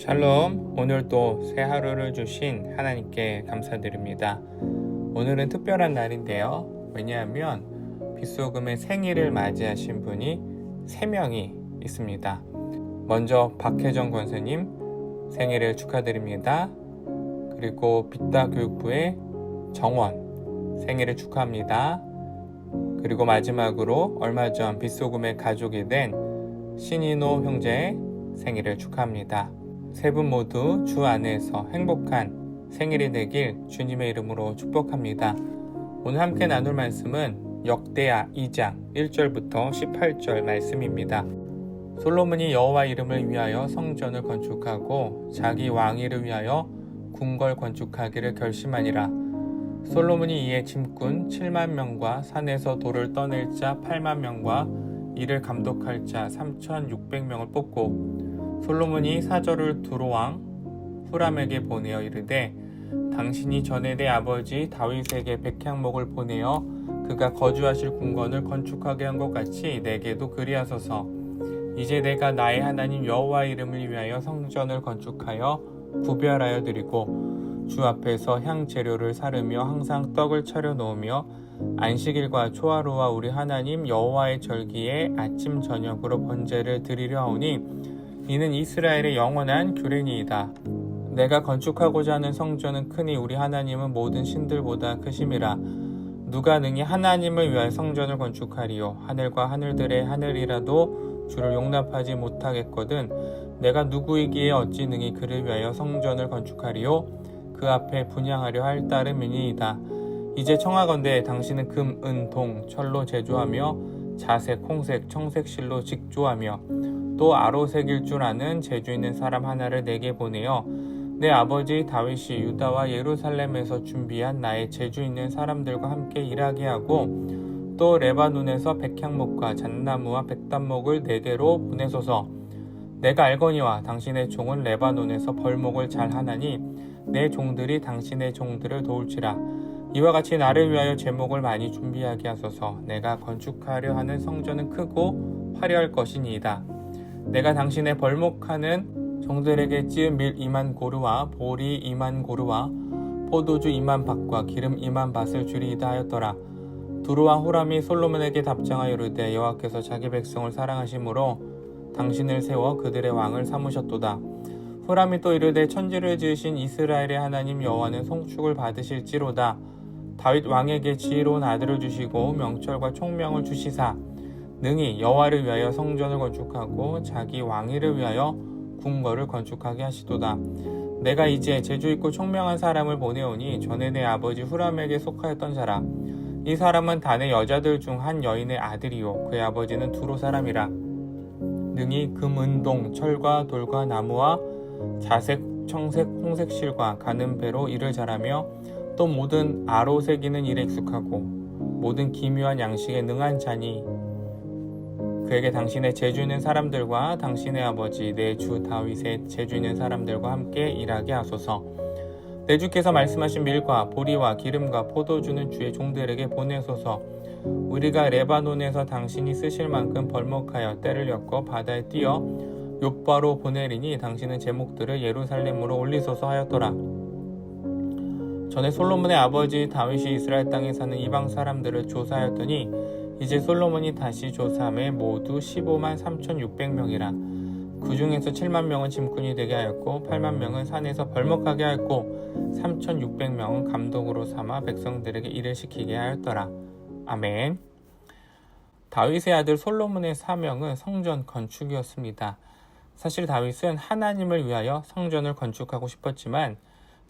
샬롬, 오늘도 새 하루를 주신 하나님께 감사드립니다. 오늘은 특별한 날인데요. 왜냐하면 빗소금의 생일을 맞이하신 분이 3명이 있습니다. 먼저 박혜정 권사님 생일을 축하드립니다. 그리고 빗다 교육부의 정원 생일을 축하합니다. 그리고 마지막으로 얼마 전 빗소금의 가족이 된 신인호 형제 생일을 축하합니다. 세 분 모두 주 안에서 행복한 생일이 되길 주님의 이름으로 축복합니다. 오늘 함께 나눌 말씀은 역대하 2장 1절부터 18절 말씀입니다. 솔로몬이 여호와 이름을 위하여 성전을 건축하고 자기 왕위를 위하여 궁궐 건축하기를 결심하니라. 솔로몬이 이에 짐꾼 7만 명과 산에서 돌을 떠낼 자 8만 명과 이를 감독할 자 3,600명을 뽑고 솔로몬이 사절을 두로왕 후람에게 보내어 이르되 당신이 전에 내 아버지 다윗에게 백향목을 보내어 그가 거주하실 궁궐을 건축하게 한 것 같이 내게도 그리하소서. 이제 내가 나의 하나님 여호와 이름을 위하여 성전을 건축하여 구별하여 드리고 주 앞에서 향 재료를 사르며 항상 떡을 차려 놓으며 안식일과 초하루와 우리 하나님 여호와의 절기에 아침 저녁으로 번제를 드리려 하오니 이는 이스라엘의 영원한 규례니이다. 내가 건축하고자 하는 성전은 크니 우리 하나님은 모든 신들보다 크심이라. 누가 능히 하나님을 위하여 성전을 건축하리요. 하늘과 하늘들의 하늘이라도 주를 용납하지 못하겠거든. 내가 누구이기에 어찌 능히 그를 위하여 성전을 건축하리요. 그 앞에 분향하려 할 따름이니이다. 이제 청하건대 당신은 금, 은, 동, 철로 제조하며 자색, 홍색, 청색 실로 직조하며 또 아로색일 줄 아는 재주 있는 사람 하나를 내게 보내어 내 아버지 다윗이 유다와 예루살렘에서 준비한 나의 재주 있는 사람들과 함께 일하게 하고 또 레바논에서 백향목과 잣나무와 백단목을 내게로 보내소서. 내가 알거니와 당신의 종은 레바논에서 벌목을 잘 하나니 내 종들이 당신의 종들을 도울지라. 이와 같이 나를 위하여 제목을 많이 준비하게 하소서. 내가 건축하려 하는 성전은 크고 화려할 것이니이다. 내가 당신의 벌목하는 종들에게 찌은 밀 2만 고르와 보리 2만 고르와 포도주 2만 밭과 기름 2만 밭을 주리이다 하였더라. 두루와 후람이 솔로몬에게 답장하여 이르되 여호와께서 자기 백성을 사랑하심으로 당신을 세워 그들의 왕을 삼으셨도다. 후람이 또 이르되 천지를 지으신 이스라엘의 하나님 여호와는 송축을 받으실지로다. 다윗 왕에게 지혜로운 아들을 주시고 명철과 총명을 주시사 능히 여호와를 위하여 성전을 건축하고 자기 왕위를 위하여 궁궐을 건축하게 하시도다. 내가 이제 재주있고 총명한 사람을 보내오니 전에 내 아버지 후람에게 속하였던 자라. 이 사람은 단의 여자들 중 한 여인의 아들이요 그의 아버지는 두로 사람이라. 능히 금, 은, 동, 철과 돌과 나무와 자색, 청색, 홍색 실과 가는 배로 일을 잘하며 또 모든 아로새기는 일에 익숙하고 모든 기묘한 양식에 능한 자니 그에게 당신의 재주 있는 사람들과 당신의 아버지 내 주 다윗의 재주 있는 사람들과 함께 일하게 하소서. 내 주께서 말씀하신 밀과 보리와 기름과 포도주는 주의 종들에게 보내소서. 우리가 레바논에서 당신이 쓰실 만큼 벌목하여 때를 엮어 바다에 띄어 욥바로 보내리니 당신은 제목들을 예루살렘으로 올리소서 하였더라. 전에 솔로몬의 아버지 다윗이 이스라엘 땅에 사는 이방 사람들을 조사하였더니 이제 솔로몬이 다시 조사함에 모두 15만 3,600명이라. 그 중에서 7만 명은 짐꾼이 되게 하였고 8만 명은 산에서 벌목하게 하였고 3,600명은 감독으로 삼아 백성들에게 일을 시키게 하였더라. 아멘. 다윗의 아들 솔로몬의 사명은 성전 건축이었습니다. 사실 다윗은 하나님을 위하여 성전을 건축하고 싶었지만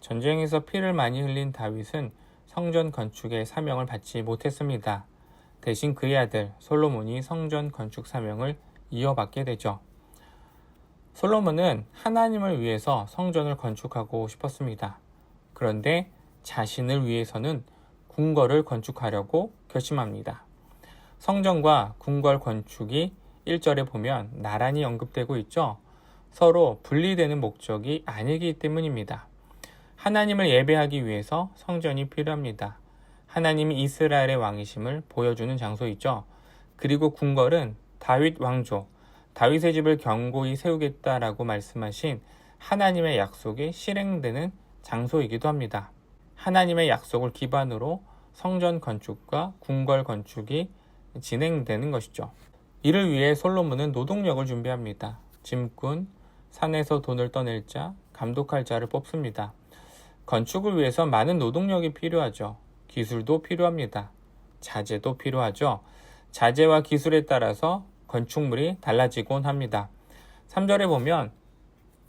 전쟁에서 피를 많이 흘린 다윗은 성전 건축의 사명을 받지 못했습니다. 대신 그의 아들 솔로몬이 성전 건축 사명을 이어받게 되죠. 솔로몬은 하나님을 위해서 성전을 건축하고 싶었습니다. 그런데 자신을 위해서는 궁궐을 건축하려고 결심합니다. 성전과 궁궐 건축이 1절에 보면 나란히 언급되고 있죠. 서로 분리되는 목적이 아니기 때문입니다. 하나님을 예배하기 위해서 성전이 필요합니다. 하나님이 이스라엘의 왕이심을 보여주는 장소이죠. 그리고 궁궐은 다윗 왕조, 다윗의 집을 견고히 세우겠다라고 말씀하신 하나님의 약속이 실행되는 장소이기도 합니다. 하나님의 약속을 기반으로 성전 건축과 궁궐 건축이 진행되는 것이죠. 이를 위해 솔로몬은 노동력을 준비합니다. 짐꾼, 산에서 돈을 떠낼 자, 감독할 자를 뽑습니다. 건축을 위해서 많은 노동력이 필요하죠. 기술도 필요합니다. 자재도 필요하죠. 자재와 기술에 따라서 건축물이 달라지곤 합니다. 3절에 보면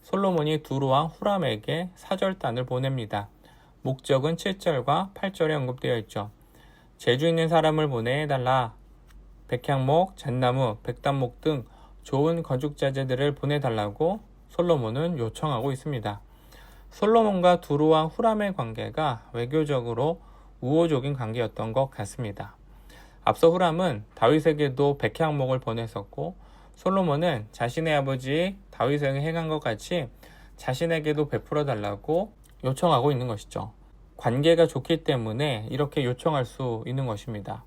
솔로몬이 두루왕 후람에게 사절단을 보냅니다. 목적은 7절과 8절에 언급되어 있죠. 재주 있는 사람을 보내달라. 백향목, 잣나무, 백단목 등 좋은 건축 자재들을 보내달라고 솔로몬은 요청하고 있습니다. 솔로몬과 두루왕 후람의 관계가 외교적으로 우호적인 관계였던 것 같습니다. 앞서 후람은 다윗에게도 백향목을 보냈었고 솔로몬은 자신의 아버지 다윗에게 행한 것 같이 자신에게도 베풀어 달라고 요청하고 있는 것이죠. 관계가 좋기 때문에 이렇게 요청할 수 있는 것입니다.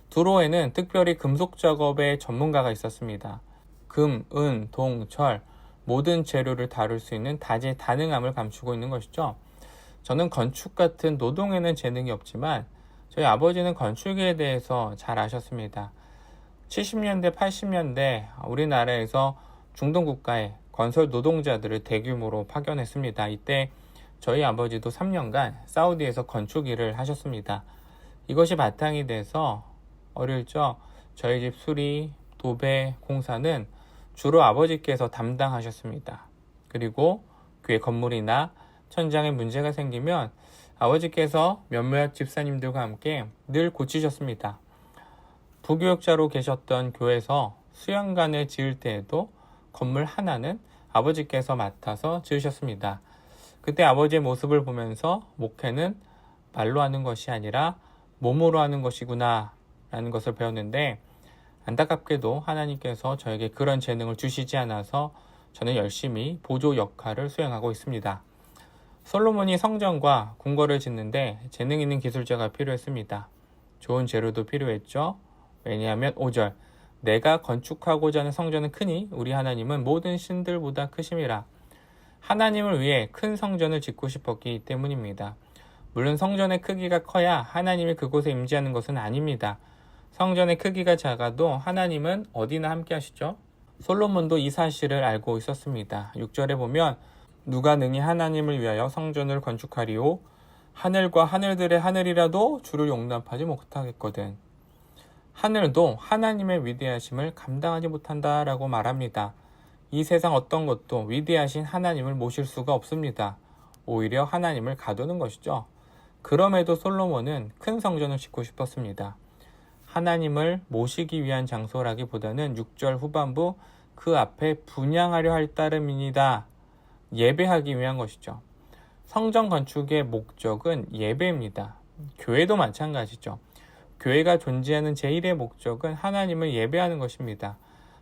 두로에는 특별히 금속 작업의 전문가가 있었습니다. 금, 은, 동, 철 모든 재료를 다룰 수 있는 다재다능함을 감추고 있는 것이죠. 저는 건축 같은 노동에는 재능이 없지만 저희 아버지는 건축에 대해서 잘 아셨습니다. 70년대, 80년대 우리나라에서 중동 국가에 건설 노동자들을 대규모로 파견했습니다. 이때 저희 아버지도 3년간 사우디에서 건축 일을 하셨습니다. 이것이 바탕이 돼서 어릴 적 저희 집 수리, 도배, 공사는 주로 아버지께서 담당하셨습니다. 그리고 교회 건물이나 천장에 문제가 생기면 아버지께서 몇몇 집사님들과 함께 늘 고치셨습니다. 부교역자로 계셨던 교회에서 수양관을 지을 때에도 건물 하나는 아버지께서 맡아서 지으셨습니다. 그때 아버지의 모습을 보면서 목회는 말로 하는 것이 아니라 몸으로 하는 것이구나 라는 것을 배웠는데 안타깝게도 하나님께서 저에게 그런 재능을 주시지 않아서 저는 열심히 보조 역할을 수행하고 있습니다. 솔로몬이 성전과 궁궐을 짓는데 재능 있는 기술자가 필요했습니다. 좋은 재료도 필요했죠. 왜냐하면 5절 내가 건축하고자 하는 성전은 크니 우리 하나님은 모든 신들보다 크심이라. 하나님을 위해 큰 성전을 짓고 싶었기 때문입니다. 물론 성전의 크기가 커야 하나님이 그곳에 임재하는 것은 아닙니다. 성전의 크기가 작아도 하나님은 어디나 함께 하시죠. 솔로몬도 이 사실을 알고 있었습니다. 6절에 보면 누가 능히 하나님을 위하여 성전을 건축하리오 하늘과 하늘들의 하늘이라도 주를 용납하지 못하겠거든. 하늘도 하나님의 위대하심을 감당하지 못한다라고 말합니다. 이 세상 어떤 것도 위대하신 하나님을 모실 수가 없습니다. 오히려 하나님을 가두는 것이죠. 그럼에도 솔로몬은 큰 성전을 짓고 싶었습니다. 하나님을 모시기 위한 장소라기보다는 6절 후반부 그 앞에 분향하려 할 따름이니다. 예배하기 위한 것이죠. 성전 건축의 목적은 예배입니다. 교회도 마찬가지죠. 교회가 존재하는 제1의 목적은 하나님을 예배하는 것입니다.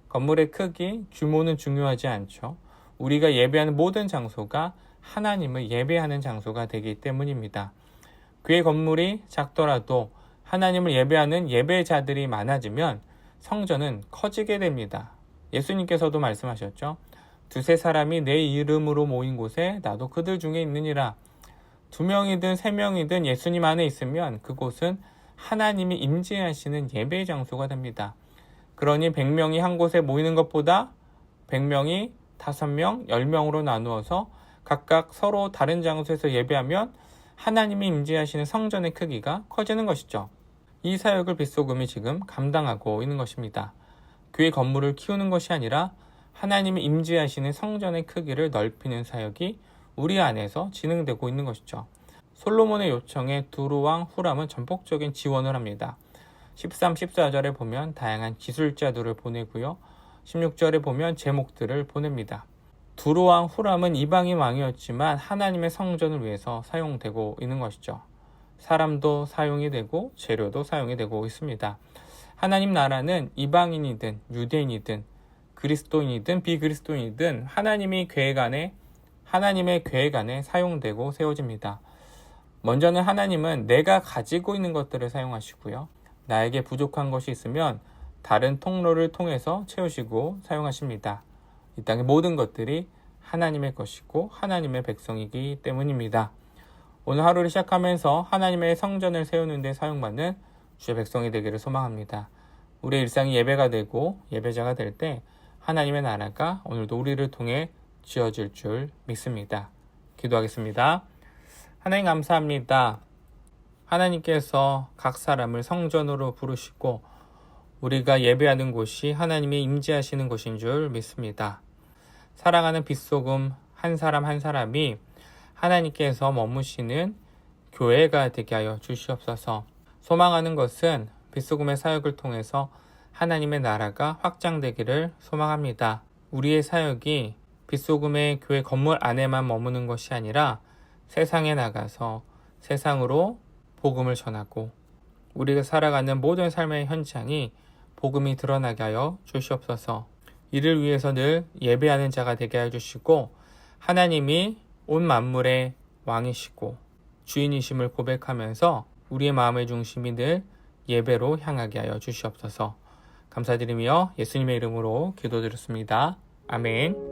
건물의 크기, 규모는 중요하지 않죠. 우리가 예배하는 모든 장소가 하나님을 예배하는 장소가 되기 때문입니다. 교회 건물이 작더라도 하나님을 예배하는 예배자들이 많아지면 성전은 커지게 됩니다. 예수님께서도 말씀하셨죠. 두세 사람이 내 이름으로 모인 곳에 나도 그들 중에 있느니라. 2명이든 3명이든 예수님 안에 있으면 그곳은 하나님이 임재하시는 예배 장소가 됩니다. 그러니 100명이 한 곳에 모이는 것보다 100명이 5명, 10명으로 나누어서 각각 서로 다른 장소에서 예배하면 하나님이 임재하시는 성전의 크기가 커지는 것이죠. 이 사역을 빗소금이 지금 감당하고 있는 것입니다. 교회 건물을 키우는 것이 아니라 하나님이 임재하시는 성전의 크기를 넓히는 사역이 우리 안에서 진행되고 있는 것이죠. 솔로몬의 요청에 두루왕 후람은 전폭적인 지원을 합니다. 13, 14절에 보면 다양한 기술자들을 보내고요. 16절에 보면 제목들을 보냅니다. 두루왕 후람은 이방인 왕이었지만 하나님의 성전을 위해서 사용되고 있는 것이죠. 사람도 사용이 되고 재료도 사용이 되고 있습니다. 하나님 나라는 이방인이든 유대인이든 그리스도인이든 비그리스도인이든 하나님의 계획 안에 사용되고 세워집니다. 먼저는 하나님은 내가 가지고 있는 것들을 사용하시고요. 나에게 부족한 것이 있으면 다른 통로를 통해서 채우시고 사용하십니다. 이 땅의 모든 것들이 하나님의 것이고 하나님의 백성이기 때문입니다. 오늘 하루를 시작하면서 하나님의 성전을 세우는 데 사용받는 주의 백성이 되기를 소망합니다. 우리의 일상이 예배가 되고 예배자가 될 때 하나님의 나라가 오늘도 우리를 통해 지어질 줄 믿습니다. 기도하겠습니다. 하나님 감사합니다. 하나님께서 각 사람을 성전으로 부르시고 우리가 예배하는 곳이 하나님이 임재하시는 곳인 줄 믿습니다. 사랑하는 빗소금 한 사람 한 사람이 하나님께서 머무시는 교회가 되게 하여 주시옵소서. 소망하는 것은 빗소금의 사역을 통해서 하나님의 나라가 확장되기를 소망합니다. 우리의 사역이 빗소금의 교회 건물 안에만 머무는 것이 아니라 세상에 나가서 세상으로 복음을 전하고 우리가 살아가는 모든 삶의 현장이 복음이 드러나게 하여 주시옵소서. 이를 위해서 늘 예배하는 자가 되게 하여 주시고 하나님이 온 만물의 왕이시고 주인이심을 고백하면서 우리의 마음의 중심이 늘 예배로 향하게 하여 주시옵소서. 감사드리며 예수님의 이름으로 기도드렸습니다. 아멘.